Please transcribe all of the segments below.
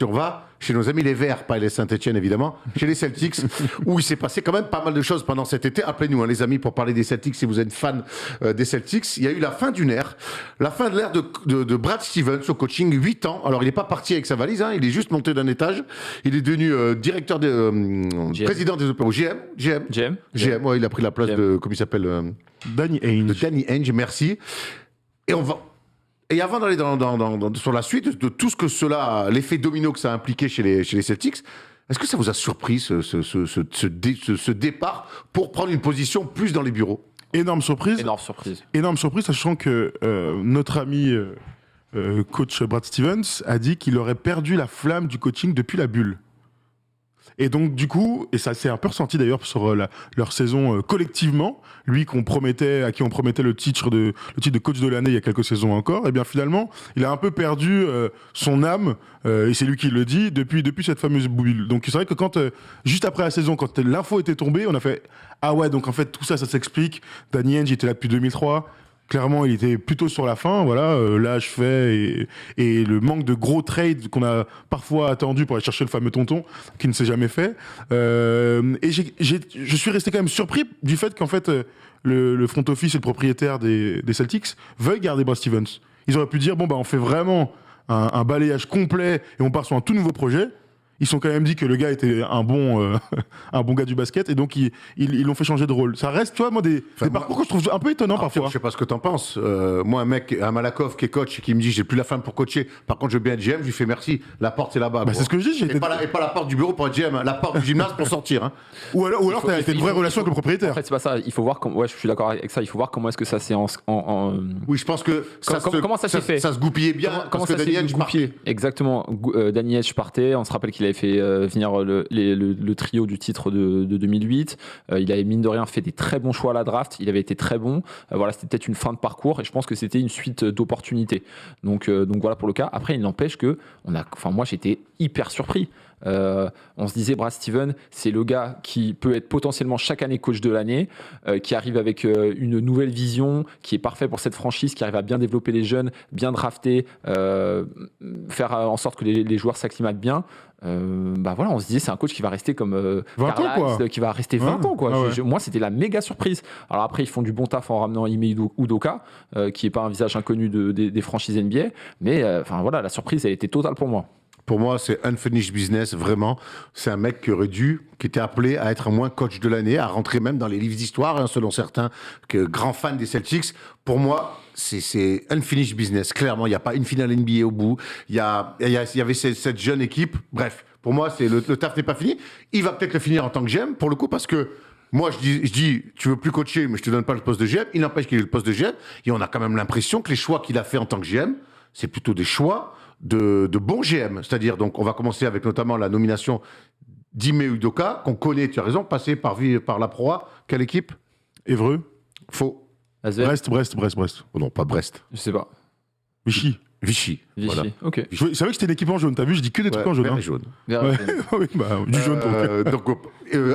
on va chez nos amis les Verts, pas les Saint-Etienne évidemment, chez les Celtics, où il s'est passé quand même pas mal de choses pendant cet été. Appelez-nous les amis pour parler des Celtics si vous êtes fan des Celtics. Il y a eu la fin d'une ère, la fin de l'ère de Brad Stevens au coaching, 8 ans. Alors il n'est pas parti avec sa valise, il est juste monté d'un étage. Il est devenu directeur, président des opérations, GM, ouais, il a pris la place de, comment il s'appelle Danny Ainge. De Danny Ainge, merci. Et avant d'aller sur la suite de tout ce que cela, l'effet domino que ça a impliqué chez les Celtics, est-ce que ça vous a surpris ce départ pour prendre une position plus dans les bureaux ? Énorme surprise. Énorme surprise, sachant que notre ami coach Brad Stevens a dit qu'il aurait perdu la flamme du coaching depuis la bulle. Et donc du coup, et ça s'est un peu ressenti d'ailleurs sur leur saison collectivement, lui à qui on promettait le titre de coach de l'année il y a quelques saisons encore, et bien finalement, il a un peu perdu son âme, et c'est lui qui le dit, depuis cette fameuse bulle. Donc c'est vrai que quand, juste après la saison, quand l'info était tombée, on a fait « Ah ouais, donc en fait tout ça s'explique, Danny Ainge était là depuis 2003 ». Clairement, il était plutôt sur la fin, voilà, l'âge fait et le manque de gros trades qu'on a parfois attendu pour aller chercher le fameux tonton qui ne s'est jamais fait. Et je suis resté quand même surpris du fait qu'en fait le front office et le propriétaire des Celtics veuillent garder Brad Stevens. Ils auraient pu dire bon bah on fait vraiment un balayage complet et on part sur un tout nouveau projet. Ils sont quand même dit que le gars était un bon gars du basket et donc ils l'ont fait changer de rôle. Ça reste, tu vois, moi des parcours que je trouve un peu étonnants parfois. Je sais pas ce que t'en penses. Moi, un Malakoff qui est coach et qui me dit j'ai plus la femme pour coacher, par contre je veux bien être GM, je lui fais merci, la porte c'est là-bas. Bah, c'est ce que je dis. Et pas la porte du bureau pour être GM, la porte du gymnase pour sortir. Hein. Ou alors t'as une vraie relation avec le propriétaire. En fait, c'est pas ça. Il faut voir ouais, je suis d'accord avec ça. Il faut voir comment est-ce que ça s'est Oui, je pense que comment ça s'est fait. Ça se goupillait bien. Comment ça s'est goupillé. Exactement. Danny Ainge partait. On se rappelle qu'il avait fait venir le trio du titre de 2008. Il avait mine de rien fait des très bons choix à la draft. Il avait été très bon. Voilà, c'était peut-être une fin de parcours et je pense que c'était une suite d'opportunités. Donc voilà pour le cas. Après, il n'empêche que moi j'étais hyper surpris. On se disait Brad Stevens, c'est le gars qui peut être potentiellement chaque année coach de l'année, qui arrive avec une nouvelle vision, qui est parfait pour cette franchise, qui arrive à bien développer les jeunes, bien drafter, faire en sorte que les joueurs s'acclimatent bien. Voilà, on se disait c'est un coach qui va rester comme 20 ans, quoi. Qui va rester 20 ans quoi. Moi c'était la méga surprise. Alors après ils font du bon taf en ramenant Ime Udoka qui est pas un visage inconnu des franchises NBA, mais voilà, la surprise elle était totale pour moi. Pour moi, c'est unfinished business, vraiment. C'est un mec qui était appelé à être moins coach de l'année, à rentrer même dans les livres d'histoire, selon certains, grands fans des Celtics. Pour moi, c'est unfinished business. Clairement, il n'y a pas une finale NBA au bout. Il y avait cette jeune équipe. Bref, pour moi, le taf n'est pas fini. Il va peut-être le finir en tant que GM, pour le coup, parce que moi, je dis, tu veux plus coacher, mais je te donne pas le poste de GM. Il n'empêche qu'il ait le poste de GM. Et on a quand même l'impression que les choix qu'il a fait en tant que GM, c'est plutôt des choix de bons GM. C'est-à-dire, donc, on va commencer avec notamment la nomination d'Ime Udoka, qu'on connaît, tu as raison, passé par la Proa. Quelle équipe ? Évreux. Faux. Brest. Oh non, pas Brest. Je sais pas. Vichy. Voilà. Ok. Je savais que c'était une équipe en jaune, t'as vu, je dis que des trucs en jaune. Vert et jaune. Oui, du jaune.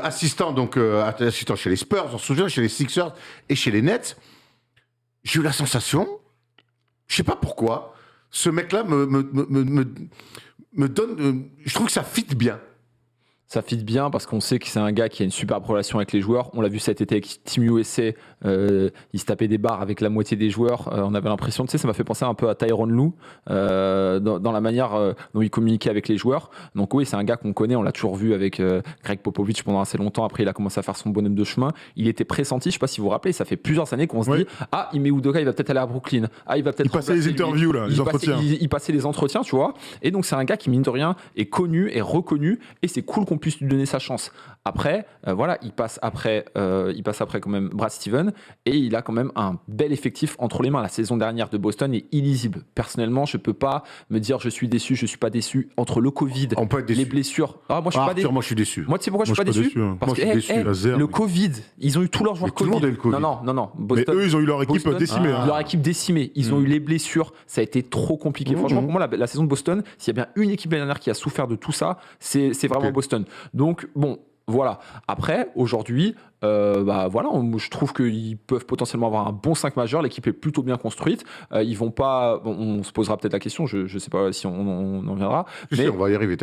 Assistant chez les Spurs, on se souvient, chez les Sixers et chez les Nets. J'ai eu la sensation, je sais pas pourquoi, ce mec-là me donne. Je trouve que ça fit bien. Ça fit bien parce qu'on sait que c'est un gars qui a une superbe relation avec les joueurs. On l'a vu cet été avec Team USA, il se tapait des barres avec la moitié des joueurs. On avait l'impression, ça m'a fait penser un peu à Tyronn Lue dans la manière dont il communiquait avec les joueurs. Donc oui, c'est un gars qu'on connaît, on l'a toujours vu avec Greg Popovich pendant assez longtemps. Après, il a commencé à faire son bonhomme de chemin. Il était pressenti, je sais pas si vous vous rappelez, ça fait plusieurs années qu'on se dit Ime Udoka, il va peut-être aller à Brooklyn. Il va peut-être. Il passait les interviews là, les entretiens. Il passait les entretiens, tu vois. Et donc c'est un gars qui mine de rien est connu, est reconnu, et c'est cool qu'on puisse lui donner sa chance. Après, il passe après quand même Brad Stevens et il a quand même un bel effectif entre les mains. La saison dernière de Boston est illisible. Personnellement, je peux pas me dire je suis déçu, je suis pas déçu. Entre le Covid, les blessures. Moi, je suis pas déçu. Moi, je suis déçu. Moi, tu sais pourquoi je suis pas déçu parce que le Covid, ils ont eu tous leurs joueurs Covid. Tout le monde a eu le Covid. Non. Boston, mais eux, ils ont eu leur équipe décimée. Leur équipe décimée. Ils ont eu les blessures. Ça a été trop compliqué. Franchement, pour moi, la saison de Boston, s'il y a bien une équipe l'année dernière qui a souffert de tout ça, c'est vraiment Boston. Donc, bon, voilà. Après, aujourd'hui, voilà, je trouve qu'ils peuvent potentiellement avoir un bon 5 majeur. L'équipe est plutôt bien construite. Ils vont pas. On se posera peut-être la question. Je sais pas si on en viendra. Mais on va y arriver.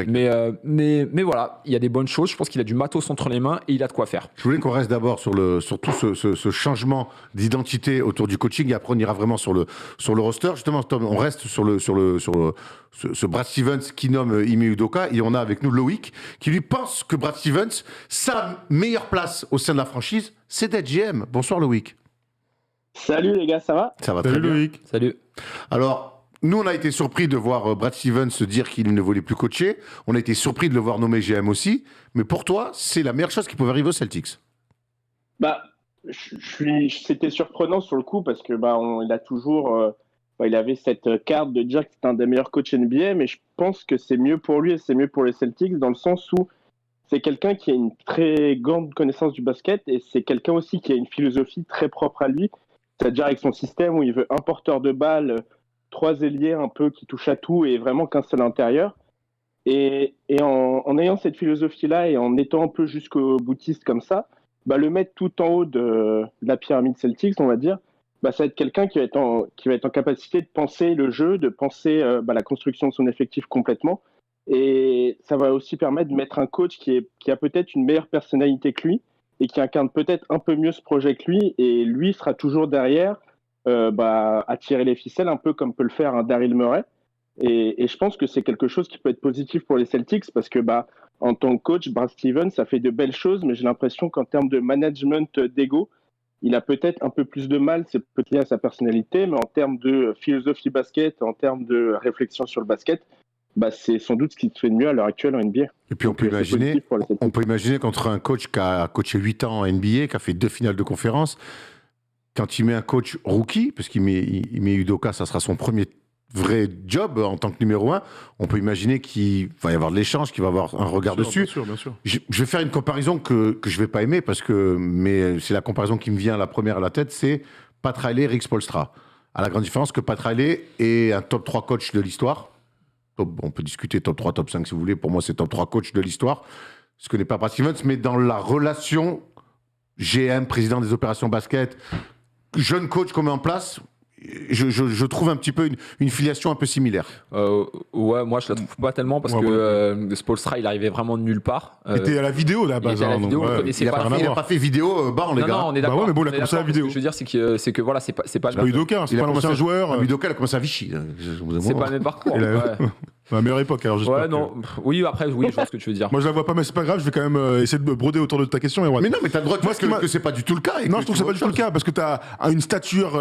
Mais voilà, il y a des bonnes choses. Je pense qu'il a du matos entre les mains et il a de quoi faire. Je voulais qu'on reste d'abord sur tout ce changement d'identité autour du coaching et après on ira vraiment sur le roster. Justement, Tom, on reste sur ce Brad Stevens qui nomme Ime Udoka et on a avec nous Loïc qui lui pense que Brad Stevens, sa meilleure place au sein de la franchise, c'est d'être GM. Bonsoir Loïc. Salut les gars, ça va ? Ça va très bien. Loïc. Salut. Alors, nous on a été surpris de voir Brad Stevens se dire qu'il ne voulait plus coacher. On a été surpris de le voir nommer GM aussi. Mais pour toi, c'est la meilleure chose qui pouvait arriver aux Celtics. C'était surprenant sur le coup parce que il a toujours... il avait cette carte de dire que c'est un des meilleurs coachs NBA, mais je pense que c'est mieux pour lui et c'est mieux pour les Celtics dans le sens où c'est quelqu'un qui a une très grande connaissance du basket et c'est quelqu'un aussi qui a une philosophie très propre à lui, c'est-à-dire avec son système où il veut un porteur de balle, 3 ailiers un peu qui touchent à tout et vraiment qu'un seul intérieur. Et en ayant cette philosophie-là et en étant un peu jusqu'au boutiste comme ça, le mettre tout en haut de la pyramide Celtics, on va dire, ça va être quelqu'un qui va être en capacité de penser le jeu, de penser la construction de son effectif complètement. Et ça va aussi permettre de mettre un coach qui a peut-être une meilleure personnalité que lui et qui incarne peut-être un peu mieux ce projet que lui. Et lui sera toujours derrière à tirer les ficelles, un peu comme peut le faire un Daryl Morey. Et je pense que c'est quelque chose qui peut être positif pour les Celtics parce que en tant que coach, Brad Stevens, ça fait de belles choses, mais j'ai l'impression qu'en termes de management d'ego, il a peut-être un peu plus de mal, c'est peut-être lié à sa personnalité, mais en termes de philosophie basket, en termes de réflexion sur le basket, c'est sans doute ce qui se fait de mieux à l'heure actuelle en NBA. Et puis on peut imaginer qu'entre un coach qui a coaché 8 ans en NBA, qui a fait 2 finales de conférence, quand il met un coach rookie, parce qu'il met Udoka, ça sera son premier vrai job en tant que numéro 1, on peut imaginer qu'il va y avoir de l'échange, qu'il va avoir un regard dessus. Bien sûr. Je vais faire une comparaison que je vais pas aimer, mais c'est la comparaison qui me vient la première à la tête, c'est Pat Riley, Rick Spoelstra. À la grande différence que Pat Riley est un top 3 coach de l'histoire. On peut discuter top 3, top 5 si vous voulez. Pour moi, c'est top 3 coach de l'histoire. Ce que n'est pas Brad Stevens, mais dans la relation GM, président des opérations basket, jeune coach qu'on met en place, je trouve un petit peu une filiation un peu similaire. Ouais, moi je la trouve pas tellement parce que Spoelstra il arrivait vraiment de nulle part. Il était à la vidéo là, il n'a pas fait vidéo, les gars. Non, on est d'accord. mais bon, il a commencé à la vidéo. Ce que je veux dire, c'est que voilà, c'est pas Udoka, c'est pas l'ancien joueur. Udoka, il a commencé à Vichy. C'est pas le même parcours. La meilleure époque, alors j'espère. Ouais, non. Oui, après, je vois ce que tu veux dire. Moi, je la vois pas, mais c'est pas grave, je vais quand même essayer de me broder autour de ta question. Mais non, mais t'as le droit de dire que c'est pas du tout le cas. Non, je trouve que c'est pas du tout le cas, parce que t'as une stature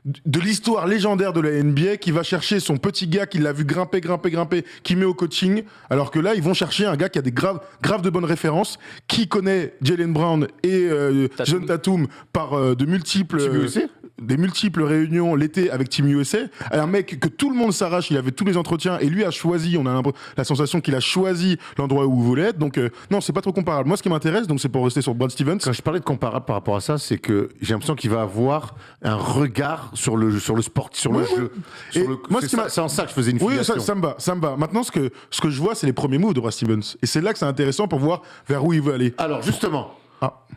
de l'histoire légendaire de la NBA qui va chercher son petit gars qui l'a vu grimper, qui met au coaching, alors que là, ils vont chercher un gars qui a des graves de bonnes références, qui connaît Jaylen Brown et Jason Tatum par de multiples réunions l'été avec Team USA. Un mec que tout le monde s'arrache, il avait tous les entretiens et lui a choisi, on a la sensation qu'il a choisi l'endroit où il voulait être. Donc non, c'est pas trop comparable. Moi, ce qui m'intéresse, donc c'est pour rester sur Brad Stevens. Quand je parlais de comparable par rapport à ça, c'est que j'ai l'impression qu'il va avoir un regard sur le sport, sur le jeu. C'est en ça que je faisais une filiation. Oui, ça me va. Maintenant, ce que je vois, c'est les premiers moves de Brad Stevens. Et c'est là que c'est intéressant pour voir vers où il veut aller. Alors, justement...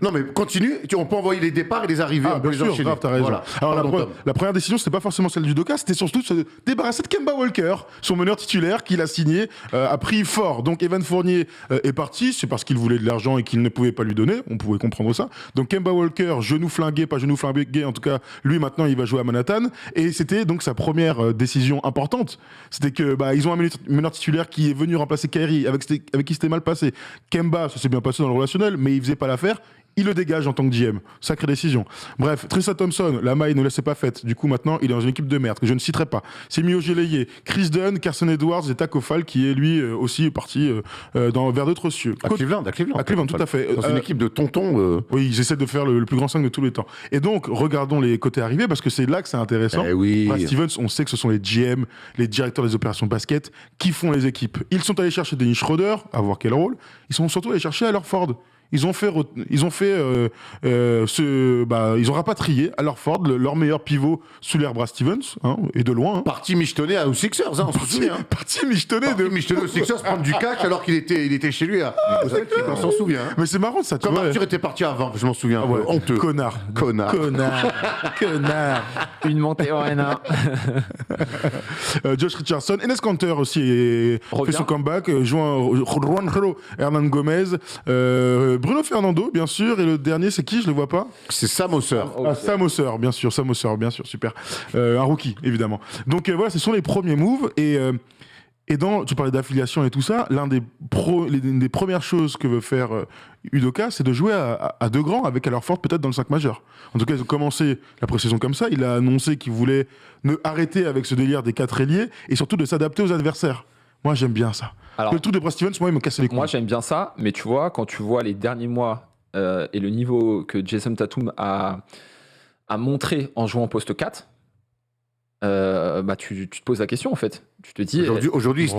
Non mais continue, on peut envoyer les départs et les arrivées, on peut les enchaîner. Grave, t'as raison. Voilà. Alors la première décision, c'était pas forcément celle du Doka, c'était surtout de se débarrasser de Kemba Walker, son meneur titulaire qu'il a signé à prix fort. Donc Evan Fournier est parti, c'est parce qu'il voulait de l'argent et qu'il ne pouvait pas lui donner, on pouvait comprendre ça. Donc Kemba Walker, genou flingué, pas genou flingué, en tout cas, lui maintenant il va jouer à Manhattan. Et c'était donc sa première décision importante. C'était que ils ont un meneur titulaire qui est venu remplacer Kyrie, avec qui c'était mal passé. Kemba, ça s'est bien passé dans le relationnel, mais il faisait pas l'affaire. Il le dégage en tant que GM. Sacrée décision. Bref, Tristan Thompson, la maille ne laissait pas faite. Du coup, maintenant, il est dans une équipe de merde, que je ne citerai pas. C'est Mio Geleye, Chris Dunn, Carson Edwards et Taco Fall, qui est lui aussi parti vers d'autres cieux. À Cleveland, tout à fait. Dans une équipe de tontons. Oui, ils essaient de faire le plus grand 5 de tous les temps. Et donc, regardons les côtés arrivés, parce que c'est là que c'est intéressant. Oui. Brad Stevens, on sait que ce sont les GM, les directeurs des opérations basket, qui font les équipes. Ils sont allés chercher Dennis Schroeder, à voir quel rôle. Ils sont surtout allés chercher Al Horford. ils ont rapatrié à leur Ford leur meilleur pivot sous l'ère Brad Stevens, hein, et de loin. Hein. Parti michetonné aux Sixers, hein, on se souvient. Parti michetonné aux Sixers prendre du cash alors qu'il était chez lui au Celtic, on s'en souvient. Hein. Mais c'est marrant ça, tu vois. Comme Arthur était parti avant, je m'en souviens. Honteux. Connard. Une montée au N1. Josh Richardson, Enes Kanter aussi fait son comeback, Juanjo Hernan Gomez, Bruno Fernando bien sûr, et le dernier c'est qui, je le vois pas. C'est Sam Osser. Sam Osser, bien sûr, super. Un rookie évidemment. Donc voilà, ce sont les premiers moves et tu parlais d'affiliation et tout ça, l'une des premières choses que veut faire Udoka, c'est de jouer à deux grands avec Allerford peut-être dans le 5 majeur. En tout cas, ils ont commencé la pré-saison comme ça. Il a annoncé qu'il voulait arrêter avec ce délire des 4 ailiers et surtout de s'adapter aux adversaires. Moi, j'aime bien ça. Alors, le truc de Brad Stevens, moi, il me casse les couilles. Moi, j'aime bien ça, mais tu vois, quand tu vois les derniers mois et le niveau que Jason Tatum a montré en jouant poste 4, tu te poses la question en fait. Tu te dis. Aujourd'hui, il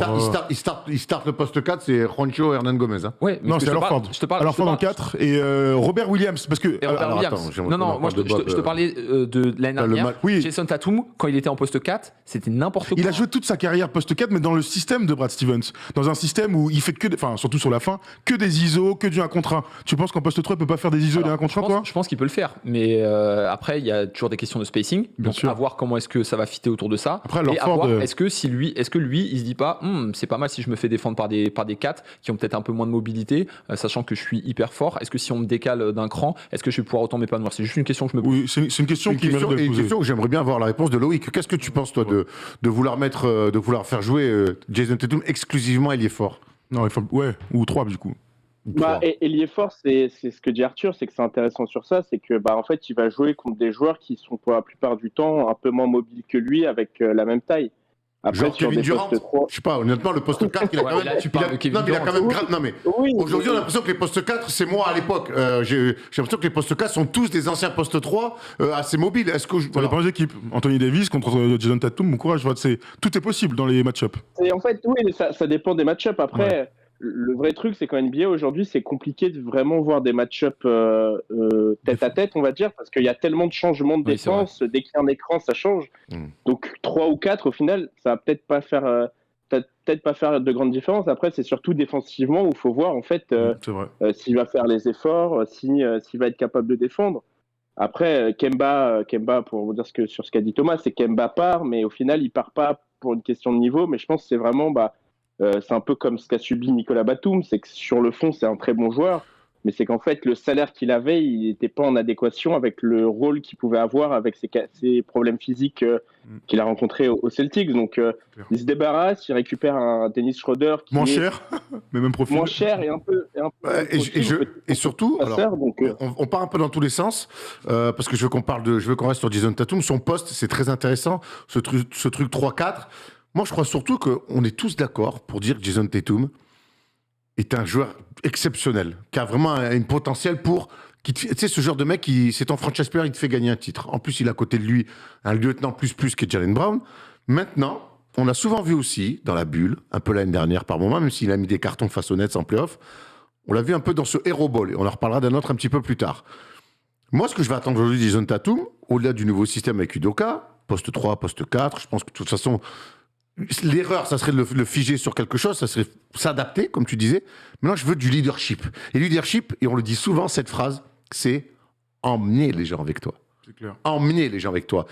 start le poste 4, c'est Juanjo Hernan Gomez. Hein. Ouais, non, c'est Allerford. Allerford en 4 et Robert Williams. Parce que. Robert Williams. Moi je te parlais de l'année dernière. Oui. Jason Tatum, quand il était en poste 4, c'était n'importe quoi. Il a joué toute sa carrière poste 4, mais dans le système de Brad Stevens. Dans un système où il fait surtout sur la fin, que des ISO, que du 1 contre 1. Tu penses qu'en poste 3, il peut pas faire des ISO et des 1 contre 1, toi ? Je pense qu'il peut le faire. Mais après, il y a toujours des questions de spacing. Donc à voir comment est-ce que ça va fitter autour de ça. Après, et à voir, est-ce que lui, il se dit pas, c'est pas mal si je me fais défendre par des 4 qui ont peut-être un peu moins de mobilité, sachant que je suis hyper fort. Est-ce que si on me décale d'un cran, est-ce que je vais pouvoir autant m'épanouir ? C'est juste une question que je me pose. Oui, c'est une question qui mérite de poser. Une question que j'aimerais bien avoir la réponse de Loïc. Qu'est-ce que tu penses, toi, de vouloir faire jouer Jason Tatum exclusivement ailier fort ? Non, ou 3 du coup. Ailier fort, c'est ce que dit Arthur, c'est que c'est intéressant sur ça, c'est que en fait, il va jouer contre des joueurs qui sont pour la plupart du temps un peu moins mobiles que lui avec la même taille. Après, genre Kevin Durant, je sais pas, honnêtement, le poste 4, il a quand même. Aujourd'hui, on a l'impression que les postes 4, c'est moi à l'époque. J'ai l'impression que les postes 4 sont tous des anciens postes 3 assez mobiles. Est-ce que ça dépend des équipes. Anthony Davis contre Jason Tatum, bon courage. Tout est possible dans les match-ups. En fait, oui, ça dépend des match-ups. Après, le vrai truc, c'est qu'en NBA aujourd'hui, c'est compliqué de vraiment voir des match-ups tête à tête, on va dire, parce qu'il y a tellement de changements de défense. Dès qu'il y a un écran, ça change. Donc 3 ou 4, au final, ça va peut-être pas faire de grandes différences. Après, c'est surtout défensivement où il faut voir en fait s'il va faire les efforts, s'il va être capable de défendre. Après, Kemba, pour vous dire sur ce qu'a dit Thomas, c'est Kemba part, mais au final, il part pas pour une question de niveau. Mais je pense que c'est vraiment c'est un peu comme ce qu'a subi Nicolas Batum, c'est que sur le fond, c'est un très bon joueur, mais c'est qu'en fait, le salaire qu'il avait, il n'était pas en adéquation avec le rôle qu'il pouvait avoir avec ses problèmes physiques qu'il a rencontrés au Celtics. Donc, il se débarrasse, il récupère un Dennis Schroeder qui moins cher, mais même profil. Moins cher et un peu et surtout, passeur, donc, on part un peu dans tous les sens parce que je veux qu'on reste sur Jason Tatum. Son poste, c'est très intéressant, ce truc 3-4. Moi, je crois surtout qu'on est tous d'accord pour dire que Jason Tatum est un joueur exceptionnel, qui a vraiment un potentiel pour... Tu sais, ce genre de mec, c'est ton franchise player, il te fait gagner un titre. En plus, il a à côté de lui un lieutenant plus qui est Jaylen Brown. Maintenant, on a souvent vu aussi, dans la bulle, un peu l'année dernière par moment, même s'il a mis des cartons face aux Nets en play-off, on l'a vu un peu dans ce hero ball, et on en reparlera d'un autre un petit peu plus tard. Moi, ce que je vais attendre aujourd'hui de Jason Tatum, au-delà du nouveau système avec Udoka, poste 3, poste 4, je pense que de toute façon... L'erreur, ça serait de le figer sur quelque chose, ça serait s'adapter, comme tu disais. Maintenant, je veux du leadership. Et leadership, et on le dit souvent, cette phrase, c'est emmener les gens avec toi. C'est clair. Emmener les gens avec toi.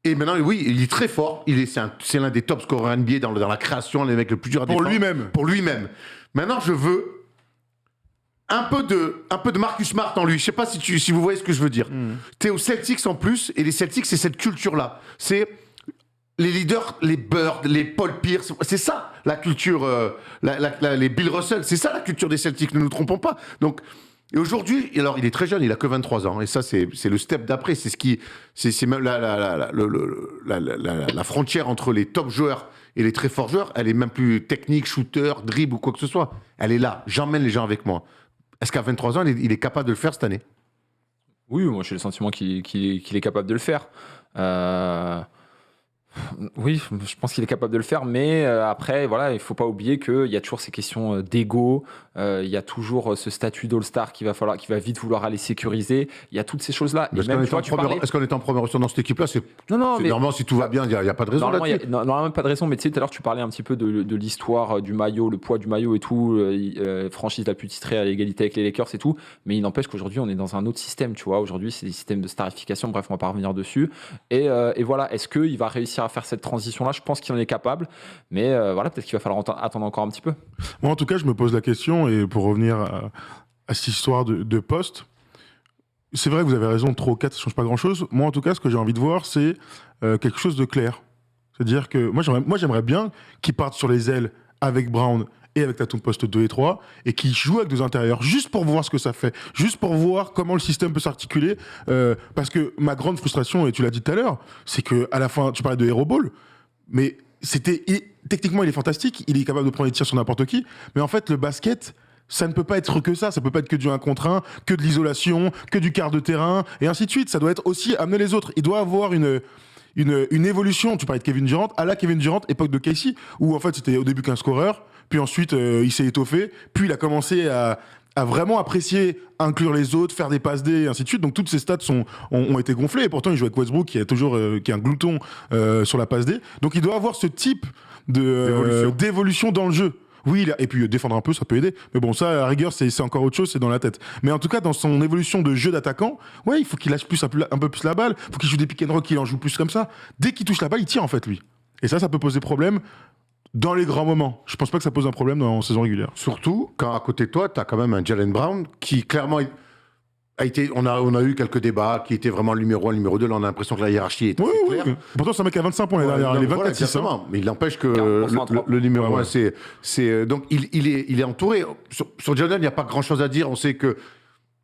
Et maintenant, oui, il est très fort. C'est l'un des top scorers NBA dans la création, les mecs le plus dur à défendre. Pour lui-même. Maintenant, je veux un peu de Marcus Smart en lui. Je sais pas si vous voyez ce que je veux dire. T'es aux Celtics en plus, et les Celtics, c'est cette culture-là. C'est... Les leaders, les Bird, les Paul Pierce, c'est ça la culture, les Bill Russell, c'est ça la culture des Celtics, ne nous trompons pas. Donc, et aujourd'hui, alors il est très jeune, il a que 23 ans, et ça c'est le step d'après, c'est même la frontière entre les top joueurs et les très forts joueurs, elle est même plus technique, shooter, dribble ou quoi que ce soit. Elle est là, j'emmène les gens avec moi. Est-ce qu'à 23 ans, il est capable de le faire cette année ? Oui, moi j'ai le sentiment qu'il est capable de le faire. Oui, je pense qu'il est capable de le faire, mais après, voilà, il faut pas oublier qu'il y a toujours ces questions d'ego, il y a toujours ce statut d'All-Star qui va vite vouloir aller sécuriser. Il y a toutes ces choses-là. Est-ce qu'on est en première option dans cette équipe-là? Non, mais normalement, si tout va bien, il n'y a pas de raison normalement, là-dessus. normalement, pas de raison, mais tu sais, tout à l'heure, tu parlais un petit peu de l'histoire du maillot, le poids du maillot et tout, franchise la plus titrée à l'égalité avec les Lakers et tout, mais il n'empêche qu'aujourd'hui, on est dans un autre système, tu vois. Aujourd'hui, c'est des systèmes de starification, bref, on va pas revenir dessus. Et voilà, est-ce qu'il va réussir à faire cette transition-là? Je pense qu'il en est capable, mais voilà, peut-être qu'il va falloir attendre encore un petit peu. Moi, en tout cas, je me pose la question, et pour revenir à cette histoire de poste, c'est vrai que vous avez raison, 3 ou 4, ça ne change pas grand-chose. Moi, en tout cas, ce que j'ai envie de voir, c'est quelque chose de clair. C'est-à-dire que moi, j'aimerais bien qu'ils partent sur les ailes avec Brown et avec Tatum poste 2 et 3, et qu'ils jouent avec 2 intérieurs, juste pour voir ce que ça fait, juste pour voir comment le système peut s'articuler. Parce que ma grande frustration, et tu l'as dit tout à l'heure, c'est qu'à la fin, tu parlais de Hero Ball, mais techniquement, il est fantastique, il est capable de prendre des tirs sur n'importe qui, mais en fait, le basket, ça ne peut pas être que ça peut pas être que du 1 contre 1, que de l'isolation, que du quart de terrain, et ainsi de suite. Ça doit être aussi amener les autres. Il doit avoir une évolution. Tu parlais de Kevin Durant, à la Kevin Durant, époque de Casey, où en fait c'était au début qu'un scoreur, puis ensuite il s'est étoffé, puis il a commencé à vraiment apprécier inclure les autres, faire des passes D et ainsi de suite. Donc toutes ces stats ont été gonflées, et pourtant il joue avec Westbrook qui est un glouton sur la passe D. Donc il doit avoir ce type d'évolution dans le jeu. Oui, et puis défendre un peu, ça peut aider. Mais bon, ça, à la rigueur, c'est encore autre chose, c'est dans la tête. Mais en tout cas, dans son évolution de jeu d'attaquant, ouais, il faut qu'il lâche un peu plus la balle, il faut qu'il joue des pick and roll, qu'il en joue plus comme ça. Dès qu'il touche la balle, il tire en fait, lui. Et ça peut poser problème dans les grands moments. Je pense pas que ça pose un problème en saison régulière. Surtout quand à côté de toi, tu as quand même un Jaylen Brown qui clairement a été. On a eu quelques débats qui étaient vraiment le numéro 1, le numéro 2. Là, on a l'impression que la hiérarchie est assez claire. Oui. Pourtant, c'est un mec à 25 points l'année dernière. Il est 24 6 Mais il n'empêche que le numéro 1, c'est. Donc, il est entouré. Sur Jaylen, il n'y a pas grand chose à dire. On sait que.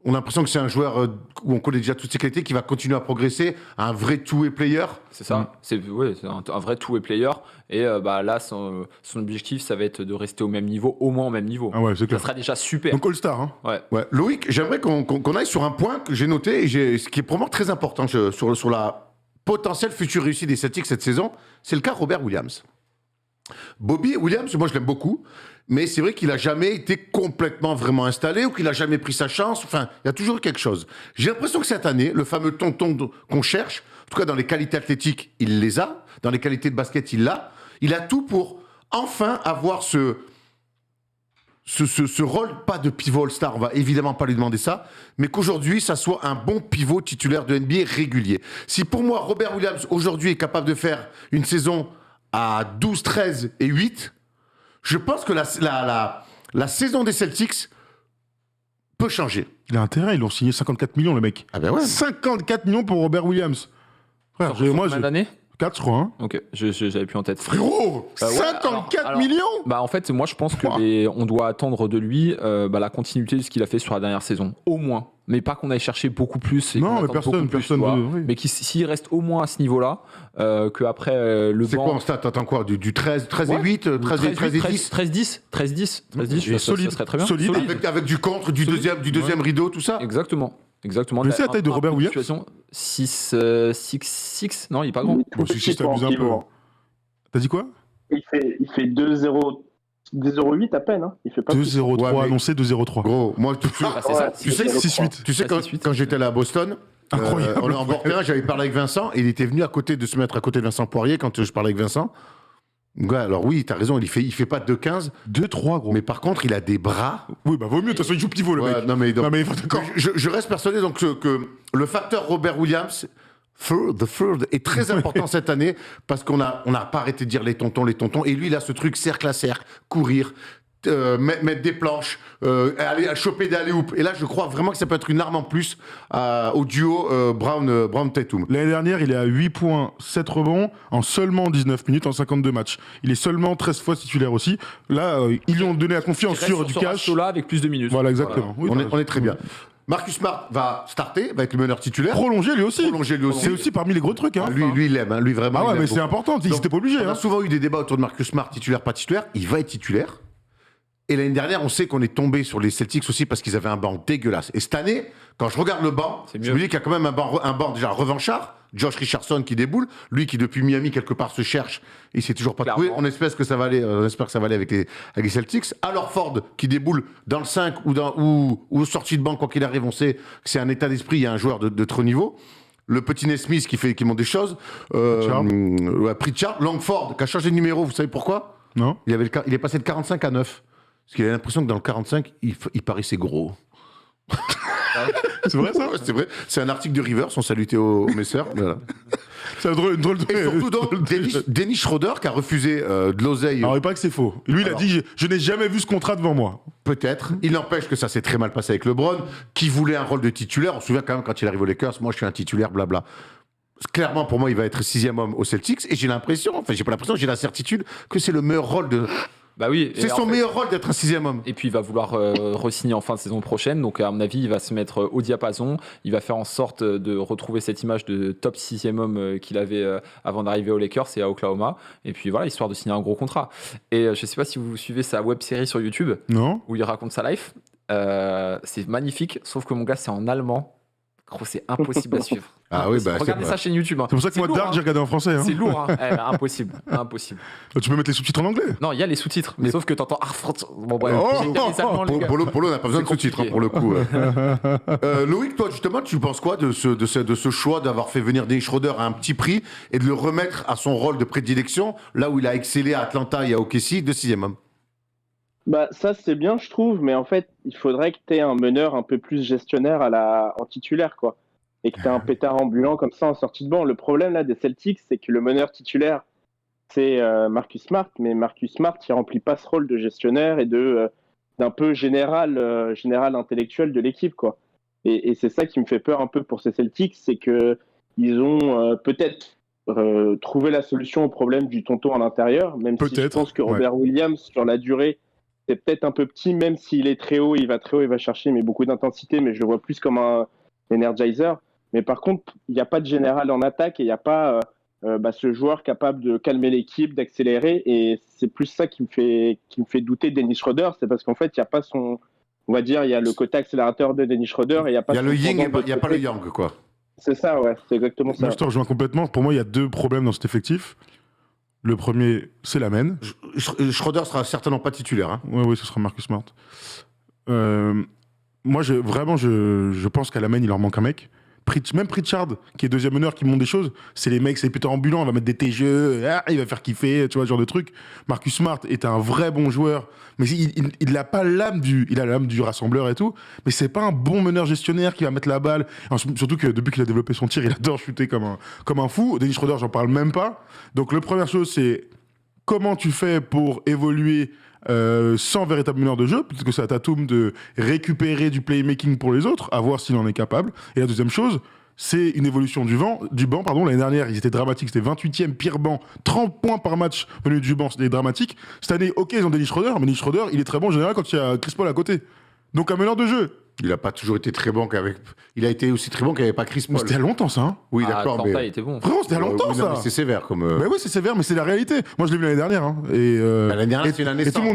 On a l'impression que c'est un joueur où on connaît déjà toutes ses qualités, qui va continuer à progresser, un vrai two-way player. C'est ça, c'est un vrai two-way player. Et là, son objectif, ça va être de rester au même niveau, au moins au même niveau. Ah ouais, c'est clair. Ça sera déjà super. Donc All-Star. Hein. Ouais. Loïc, j'aimerais qu'on aille sur un point que j'ai noté, et ce qui est pour moi très important sur la potentielle future réussite des Celtics cette saison, c'est le cas Robert Williams. Bobby Williams, moi je l'aime beaucoup, mais c'est vrai qu'il n'a jamais été complètement vraiment installé, ou qu'il n'a jamais pris sa chance. Enfin, il y a toujours quelque chose. J'ai l'impression que cette année, le fameux tonton qu'on cherche, en tout cas dans les qualités athlétiques, il les a. Dans les qualités de basket, il l'a. Il a tout pour enfin avoir ce rôle, pas de pivot All-Star, on va évidemment pas lui demander ça, mais qu'aujourd'hui, ça soit un bon pivot titulaire de NBA régulier. Si pour moi, Robert Williams, aujourd'hui, est capable de faire une saison à 12, 13 et 8, je pense que la saison des Celtics peut changer. Il a intérêt, ils l'ont signé 54 millions, le mec. Ah ben ouais. 54 millions pour Robert Williams. Frère, Combien d'années 4, je crois. Hein. Ok, j'avais plus en tête. Frérot, 54 millions. En fait, moi, je pense qu'on doit attendre de lui la continuité de ce qu'il a fait sur la dernière saison. Au moins. Mais pas qu'on aille chercher beaucoup plus. Non, mais personne. Oui. Mais s'il reste au moins à ce niveau-là, qu'après le c'est banc... quoi en stat? T'attends quoi? Du 13 et 8 13 et 10 13-10, ça serait très bien. Solide. Avec du contre, du deuxième rideau, tout ça? Exactement. Mais c'est la taille de Robert Williams? 6'6", non, il est pas grand. Bon, si je t'abuse un peu. T'as dit quoi? Il fait 2,08 à peine. Hein. Il fait pas 2,03 annoncé, 2,03. Gros, moi, c'est ça. tu sais, 6,8. Tu sais, quand j'étais là à Boston, incroyable. on est en bord terrain, j'avais parlé avec Vincent, et il était venu de se mettre à côté de Vincent Poirier quand je parlais avec Vincent. Ouais, alors oui, t'as raison, il fait pas 2,15. 2,3, gros. Mais par contre, il a des bras. Oui, vaut mieux, de toute façon, il joue pivot, le mec. Non, mais d'accord. Je reste persuadé donc, que le facteur Robert Williams, the third, est très important cette année, parce qu'on n'a pas arrêté de dire les tontons. Et lui, il a ce truc cercle à cercle, courir, mettre des planches, aller choper des alley-oops. Et là, je crois vraiment que ça peut être une arme en plus au duo Brown-Tatum. L'année dernière, il est à 8 points, 7 rebonds en seulement 19 minutes en 52 matchs. Il est seulement 13 fois titulaire aussi. Là, ils lui ont donné la confiance sur du cash. Là avec plus de minutes. Voilà, exactement. Voilà. Oui, on est très bien. Marcus Smart va starter, va être le meneur titulaire. Prolonger lui aussi. C'est aussi parmi les gros trucs. Hein. Lui, il aime. Lui, vraiment. Ah ouais, mais c'est important. Il n'était pas obligé. On a souvent eu des débats autour de Marcus Smart, titulaire, pas titulaire. Il va être titulaire. Et l'année dernière, on sait qu'on est tombé sur les Celtics aussi parce qu'ils avaient un banc dégueulasse. Et cette année, quand je regarde le banc, je me dis qu'il y a quand même un banc déjà revanchard. Josh Richardson qui déboule, lui qui depuis Miami quelque part se cherche, il s'est toujours pas trouvé. On espère que ça va aller, avec les Celtics. Alors Ford qui déboule dans le 5 ou sorti de banc, quoi qu'il arrive, on sait que c'est un état d'esprit, il y a un joueur de trop niveau. Le petit Nesmith qui monte des choses. Pritchard, Langford qui a changé de numéro, vous savez pourquoi ? Non. Il est passé de 45 à 9. Parce qu'il a l'impression que dans le 45, il paraissait gros. C'est vrai ça ? C'est vrai. C'est un article de Rivers, on salue Théo Messer. Voilà. C'est une drôle de... Et surtout donc, Dennis Schroeder qui a refusé de l'oseille. Alors il paraît que c'est faux. Lui il a dit je n'ai jamais vu ce contrat devant moi. Peut-être. Il n'empêche que ça s'est très mal passé avec LeBron, qui voulait un rôle de titulaire. On se souvient quand même quand il arrive aux Lakers, moi je suis un titulaire, blabla. Clairement, pour moi, il va être 6e homme aux Celtics. Et j'ai la certitude que c'est le meilleur rôle de... Bah oui. C'est son meilleur rôle d'être un 6e homme. Et puis il va vouloir re-signer en fin de saison prochaine. Donc à mon avis, il va se mettre au diapason. Il va faire en sorte de retrouver cette image de top 6e homme qu'il avait avant d'arriver aux Lakers et à Oklahoma. Et puis voilà, histoire de signer un gros contrat. Et je sais pas si vous suivez sa web série sur YouTube. Non. Où il raconte sa life. C'est magnifique, sauf que mon gars, c'est en allemand. Gros, c'est impossible à suivre. Ah oui, bah, regardez sa chaîne YouTube. C'est pour ça que moi, Dark, j'ai regardé en français. C'est lourd, impossible. Tu peux mettre les sous-titres en anglais ? Non, il y a les sous-titres, mais sauf que t'entends. Bon, bref, Polo n'a pas besoin de sous-titres pour le coup. Loïc, toi, justement, tu penses quoi de ce choix d'avoir fait venir Dennis Schroeder à un petit prix et de le remettre à son rôle de prédilection, là où il a excellé à Atlanta et à OKC, de 6e homme ? Bah, ça, c'est bien, je trouve, mais en fait, il faudrait que tu aies un meneur un peu plus gestionnaire en titulaire, quoi. Et que tu aies un pétard ambulant comme ça en sortie de banc. Le problème, là, des Celtics, c'est que le meneur titulaire, c'est Marcus Smart, mais Marcus Smart, il remplit pas ce rôle de gestionnaire et d'un peu général intellectuel de l'équipe, quoi. Et c'est ça qui me fait peur un peu pour ces Celtics, c'est que ils ont peut-être trouvé la solution au problème du tonton à l'intérieur, même si je pense que Robert Williams, sur la durée, c'est peut-être un peu petit, même s'il est très haut, il va chercher mais beaucoup d'intensité, mais je le vois plus comme un energizer. Mais par contre, il n'y a pas de général en attaque et il n'y a pas ce joueur capable de calmer l'équipe, d'accélérer. Et c'est plus ça qui me fait douter de Dennis Schroeder, c'est parce qu'en fait, il n'y a pas son... On va dire, il y a le côté accélérateur de Dennis Schroeder et il n'y a pas... Il y a le yin et il n'y a pas le yang, quoi. C'est ça, ouais, c'est exactement ça. Moi, je te rejoins complètement. Pour moi, il y a deux problèmes dans cet effectif. Le premier, c'est la main. Schroeder sera certainement pas titulaire. Hein. Oui, ce sera Marcus Smart. Moi, je pense qu'à la main, il leur manque un mec. Même Pritchard, qui est deuxième meneur, qui monte des choses, c'est les mecs, c'est plutôt ambulant, il va mettre des TGE, il va faire kiffer, tu vois, ce genre de truc. Marcus Smart est un vrai bon joueur, mais il n'a pas l'âme il a l'âme du rassembleur et tout, mais c'est pas un bon meneur gestionnaire qui va mettre la balle. Surtout que depuis qu'il a développé son tir, il adore shooter comme un fou. Dennis Schroeder, j'en parle même pas. Donc la première chose, c'est comment tu fais pour évoluer sans véritable meneur de jeu, peut-être que c'est à Tatum de récupérer du playmaking pour les autres, à voir s'il en est capable. Et la deuxième chose, c'est une évolution du banc. L'année dernière, ils étaient dramatiques, c'était 28e pire banc, 30 points par match venu du banc, c'était dramatique. Cette année, ok, ils ont Dennis Schroeder, mais Dennis Schroeder, il est très bon en général quand il y a Chris Paul à côté. Donc un meneur de jeu. Il n'a pas toujours été très bon il a été aussi très bon qu'il n'y avait pas Chris Paul. C'était à longtemps, ça. Hein. Oui, d'accord, mais... il était bon. Vraiment, c'était à longtemps, ça. C'est sévère comme... Mais oui, c'est sévère, mais c'est la réalité. Moi, je l'ai vu l'année dernière. Hein. L'année dernière, c'est une année sans. L'année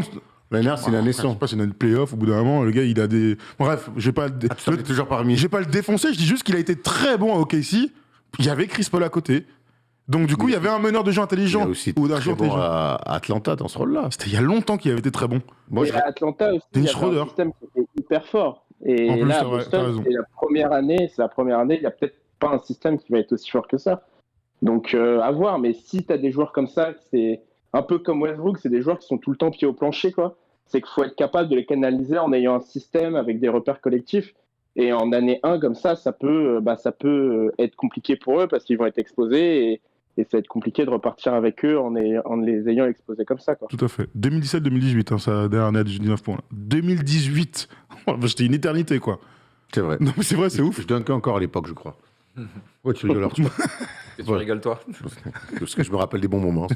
dernière, c'est une année sans. Je sais pas, c'est une année de play-off. Au bout d'un moment, le gars, il a des... Bref, je vais pas toujours parmi. Je vais pas le défoncer, je dis juste qu'il a été très bon à OKC. Il y avait Chris Paul à côté. Donc du coup, il y avait un meneur de jeu intelligent. Il a aussi très bon à Atlanta dans ce rôle-là. C'était il y a longtemps qu'il avait été très bon. Moi, à Atlanta aussi, il y avait un système qui était hyper fort. Et en plus, là, Boston, c'est la première année, il n'y a peut-être pas un système qui va être aussi fort que ça. Donc, à voir. Mais si tu as des joueurs comme ça, c'est un peu comme Westbrook, c'est des joueurs qui sont tout le temps pieds au plancher, quoi. C'est qu'il faut être capable de les canaliser en ayant un système avec des repères collectifs. Et en année 1, comme ça peut être compliqué pour eux parce qu'ils vont être exposés et ça va être compliqué de repartir avec eux en les ayant exposés comme ça, quoi. Tout à fait. 2017-2018, sa dernière année à 19 points. 2018 J'étais une éternité, quoi. C'est vrai. Non, mais c'est vrai, c'est ouf. Je dunkais encore à l'époque, je crois. Ouais, tu rigoles alors. Tu rigoles, toi. Parce que je me rappelle des bons moments.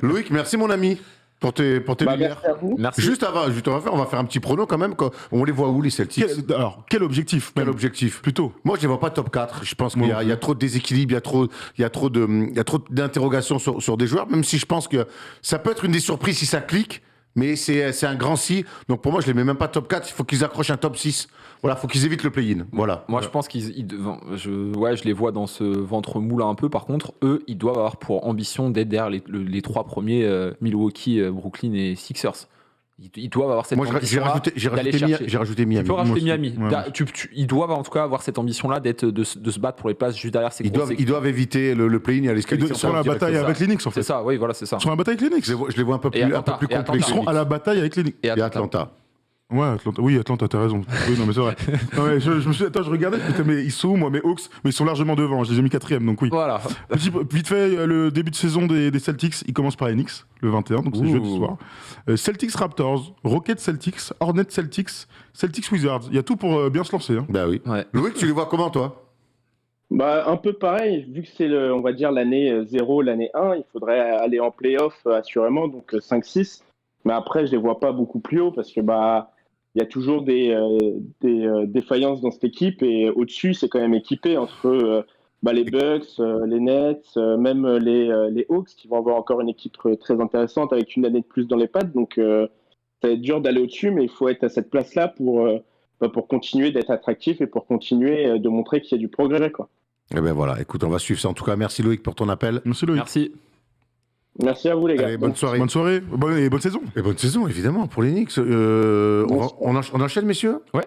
Loïc, merci, mon ami. Pour tes lumières. Merci. Juste avant, on va faire un petit prono quand même. On les voit où, les Celtics? Quel objectif? Quel objectif plutôt? Moi, je les vois pas top 4. Je pense qu'il y a trop de déséquilibre, il y a trop d'interrogations sur des joueurs, même si je pense que ça peut être une des surprises si ça clique. mais c'est un grand si. Donc pour moi, je les mets même pas top 4. Il faut qu'ils accrochent un top 6. Voilà, il faut qu'ils évitent le play-in. Voilà. Moi, je pense je les vois dans ce ventre mou là un peu. Par contre, eux, ils doivent avoir pour ambition d'être derrière les 3 premiers, Milwaukee, Brooklyn et Sixers. Ils doivent avoir cette ambition-là. J'ai rajouté Miami. Tu peux rajouter Miami. Ouais. Ils doivent en tout cas avoir cette ambition-là de se battre pour les places juste derrière ces grosses équipes. Ils doivent éviter le play-in et aller se qualifier. Ils seront à la bataille avec les Knicks, en fait. C'est ça, oui, voilà, c'est ça. Ils seront à la bataille avec les Knicks. Je les vois un peu plus complexes. Ils seront à la bataille avec les Knicks. Et Et Atlanta. Ouais, Atlanta, t'as raison. Oui, non, mais c'est vrai. Non, mais je me suis... Attends, je regardais, putain, mais ils sont où, moi, mes Hawks? Mais ils sont largement devant, je les ai mis 4ème, donc oui. Voilà. Vite fait, le début de saison des Celtics, il commence par les Knicks, le 21, donc c'est jeudi soir. Celtics Raptors, Rockets Celtics, Hornets Celtics, Celtics Wizards. Il y a tout pour bien se lancer. Hein. Bah oui. Ouais. Loïc, tu les vois comment, toi? Bah, un peu pareil, vu que c'est on va dire l'année 0, l'année 1, il faudrait aller en play-off assurément, donc 5-6. Mais après, je les vois pas beaucoup plus haut parce que bah il y a toujours des défaillances dans cette équipe et au-dessus, c'est quand même équipé entre les Bucks, les Nets, même les Hawks qui vont avoir encore une équipe très intéressante avec une année de plus dans les pattes. Donc, ça va être dur d'aller au-dessus, mais il faut être à cette place-là pour continuer d'être attractif et pour continuer de montrer qu'il y a du progrès, quoi. Eh ben voilà, écoute, on va suivre ça. En tout cas, merci Loïc pour ton appel. Merci Loïc. Merci. Merci à vous, les gars. Allez, bonne soirée. Bonne soirée et bonne saison. Et bonne saison, évidemment, pour les Knicks. On enchaîne, messieurs? Ouais.